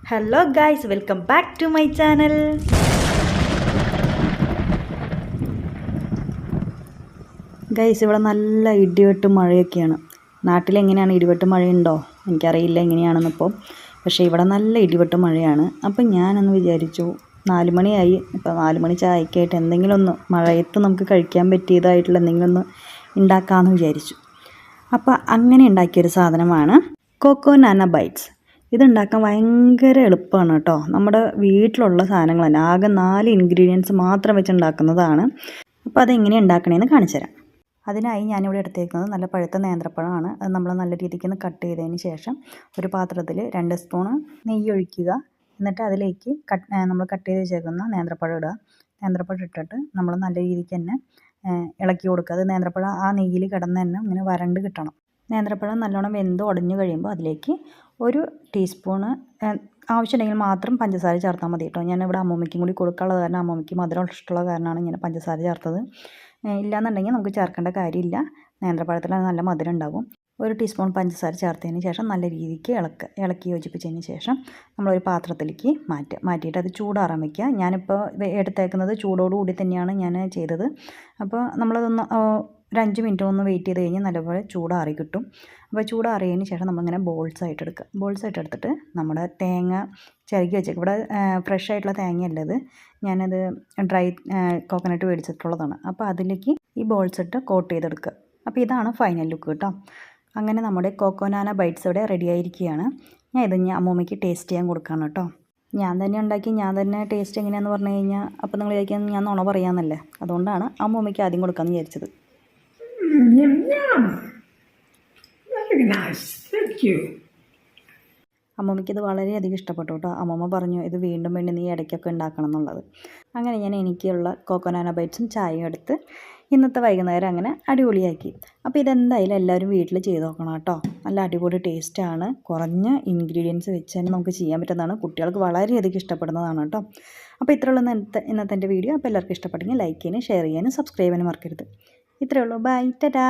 Hello guys, welcome back to my channel. Guys, ഇവിടെ നല്ല ഇടിവെട്ടും മഴയൊക്കെയാണ്. നാട്ടിലെങ്ങനെയാണ്, ഇടിവെട്ടും മഴയുണ്ടോ എനിക്കറിയില്ല എങ്ങനെയാണെന്നിപ്പോൾ. പക്ഷേ ഇവിടെ നല്ല ഇടിവെട്ടും മഴയാണ്. അപ്പം ഞാനൊന്ന് വിചാരിച്ചു, 4 മണിയായി, ഇപ്പോൾ 4 മണി ചായക്കായിട്ട് എന്തെങ്കിലും ഒന്ന് മഴയത്ത് നമുക്ക് കഴിക്കാൻ പറ്റിയതായിട്ടുള്ള എന്തെങ്കിലും ഒന്ന് ഉണ്ടാക്കാമെന്ന് വിചാരിച്ചു. അപ്പോൾ അങ്ങനെ ഉണ്ടാക്കിയൊരു സാധനമാണ് കൊക്കോനാന ബൈറ്റ്സ്. ഇതുണ്ടാക്കാൻ ഭയങ്കര എളുപ്പമാണ് കേട്ടോ. നമ്മുടെ വീട്ടിലുള്ള സാധനങ്ങൾ തന്നെ, ആകെ 4 ഇൻഗ്രീഡിയൻസ് മാത്രം വെച്ച് ഉണ്ടാക്കുന്നതാണ്. അപ്പോൾ അതെങ്ങനെ ഉണ്ടാക്കണമെന്ന് കാണിച്ചു തരാം. അതിനായി ഞാനിവിടെ എടുത്തേക്കുന്നത് നല്ല പഴുത്ത നേന്ത്രപ്പഴമാണ്. അത് നമ്മൾ നല്ല രീതിക്ക് ഒന്ന് കട്ട് ചെയ്തതിന് ശേഷം ഒരു പാത്രത്തിൽ 2 സ്പൂണ് നെയ്യ് ഒഴിക്കുക. എന്നിട്ട് അതിലേക്ക് നമ്മൾ കട്ട് ചെയ്ത് വെച്ചേക്കുന്ന നേന്ത്രപ്പഴം ഇടുക. നേന്ത്രപ്പഴം ഇട്ടിട്ട് നമ്മൾ നല്ല രീതിക്ക് തന്നെ ഇളക്കി കൊടുക്കുക. അത് നേന്ത്രപ്പഴം ആ നെയ്യിൽ കിടന്ന് തന്നെ ഇങ്ങനെ വരണ്ട് കിട്ടണം. നേന്ത്രപ്പഴം നല്ലോണം വെന്ത് ഉടഞ്ഞു കഴിയുമ്പോൾ അതിലേക്ക് 1 ടീസ്പൂണ് ആവശ്യമുണ്ടെങ്കിൽ മാത്രം പഞ്ചസാര ചേർത്താൽ മതി കേട്ടോ. ഞാനിവിടെ അമ്മൂമ്മയ്ക്കും കൂടി കൊടുക്കാനുള്ളത് കാരണം, അമ്മൂമ്മയ്ക്ക് മധുരം ഇഷ്ടമുള്ള കാരണമാണ് ഇങ്ങനെ പഞ്ചസാര ചേർത്തത്. ഇല്ലയെന്നുണ്ടെങ്കിൽ നമുക്ക് ചേർക്കേണ്ട കാര്യമില്ല. നേന്ത്രപ്പഴത്തിൽ നല്ല മധുരം ഉണ്ടാകും. 1 ടീസ്പൂൺ പഞ്ചസാര ചേർത്തതിന് ശേഷം നല്ല രീതിക്ക് ഇളക്കി യോജിപ്പിച്ചതിന് ശേഷം നമ്മളൊരു പാത്രത്തിലേക്ക് മാറ്റിയിട്ട് അത് ചൂടാറാൻ വയ്ക്കുക. ഞാനിപ്പോൾ എടുത്തേക്കുന്നത് ചൂടോടുകൂടി തന്നെയാണ് ഞാൻ ചെയ്തത്. അപ്പോൾ നമ്മളതൊന്ന് ഒരു 5 മിനിറ്റ് ഒന്ന് വെയിറ്റ് ചെയ്ത് കഴിഞ്ഞാൽ നല്ലപോലെ ചൂടാറി കിട്ടും. അപ്പോൾ ചൂടാറിയതിന് ശേഷം നമ്മളിങ്ങനെ ബോൾസായിട്ട് എടുക്കുക. ബോൾസായിട്ട് എടുത്തിട്ട് നമ്മുടെ തേങ്ങ ചിരകി വെച്ചേക്കും. ഇവിടെ ഫ്രഷ് ആയിട്ടുള്ള തേങ്ങയല്ല ഇത്, ഞാനത് ഡ്രൈ കോക്കനട്ട് മേടിച്ചിട്ടുള്ളതാണ്. അപ്പോൾ അതിലേക്ക് ഈ ബോൾസ് ഇട്ട് കോട്ട് ചെയ്തെടുക്കുക. അപ്പോൾ ഇതാണ് ഫൈനൽ ലുക്ക് കേട്ടോ. അങ്ങനെ നമ്മുടെ കൊക്കോനാന ബൈറ്റ്സ് ഇവിടെ റെഡി ആയിരിക്കുകയാണ്. ഞാൻ അമ്മൂമ്മയ്ക്ക് ടേസ്റ്റ് ചെയ്യാൻ കൊടുക്കുകയാണ് കേട്ടോ. ഞാൻ തന്നെ ഉണ്ടാക്കി ഞാൻ തന്നെ ടേസ്റ്റ് എങ്ങനെയാണെന്ന് പറഞ്ഞു കഴിഞ്ഞാൽ അപ്പോൾ നിങ്ങൾ വിചാരിക്കാൻ ഞാൻ നുണ പറയാമെന്നല്ലേ. അതുകൊണ്ടാണ് അമ്മൂമ്മയ്ക്ക് ആദ്യം കൊടുക്കാമെന്ന് വിചാരിച്ചത്. Yum, yum. Very nice. Thank you. അമ്മൂമ്മയ്ക്ക് ഇത് വളരെയധികം ഇഷ്ടപ്പെട്ടു കേട്ടോ. അമ്മൂമ്മ പറഞ്ഞു ഇത് വീണ്ടും വീണ്ടും നീ ഇടയ്ക്കൊക്കെ ഉണ്ടാക്കണം എന്നുള്ളത്. അങ്ങനെ ഞാൻ എനിക്കുള്ള കൊക്കോനാന ബൈറ്റ്സും ചായയും എടുത്ത് ഇന്നത്തെ വൈകുന്നേരം അങ്ങനെ അടിപൊളിയാക്കി. അപ്പോൾ ഇതെന്തായാലും എല്ലാവരും വീട്ടിൽ ചെയ്ത് നോക്കണം കേട്ടോ. നല്ല അടിപൊളി ടേസ്റ്റാണ്. കുറഞ്ഞ ഇൻഗ്രീഡിയൻസ് വെച്ച് തന്നെ നമുക്ക് ചെയ്യാൻ പറ്റുന്നതാണ്. കുട്ടികൾക്ക് വളരെയധികം ഇഷ്ടപ്പെടുന്നതാണ് കേട്ടോ. അപ്പോൾ ഇത്രയുള്ള ഇന്നത്തെ എൻ്റെ വീഡിയോ. അപ്പോൾ എല്ലാവർക്കും ഇഷ്ടപ്പെട്ടെങ്കിൽ ലൈക്ക് ചെയ്യാനും ഷെയർ ചെയ്യാനും സബ്സ്ക്രൈബ് ചെയ്യാനും മറക്കരുത്. ഇത്രയേ ഉള്ളൂ. ബൈ, ടാറ്റാ.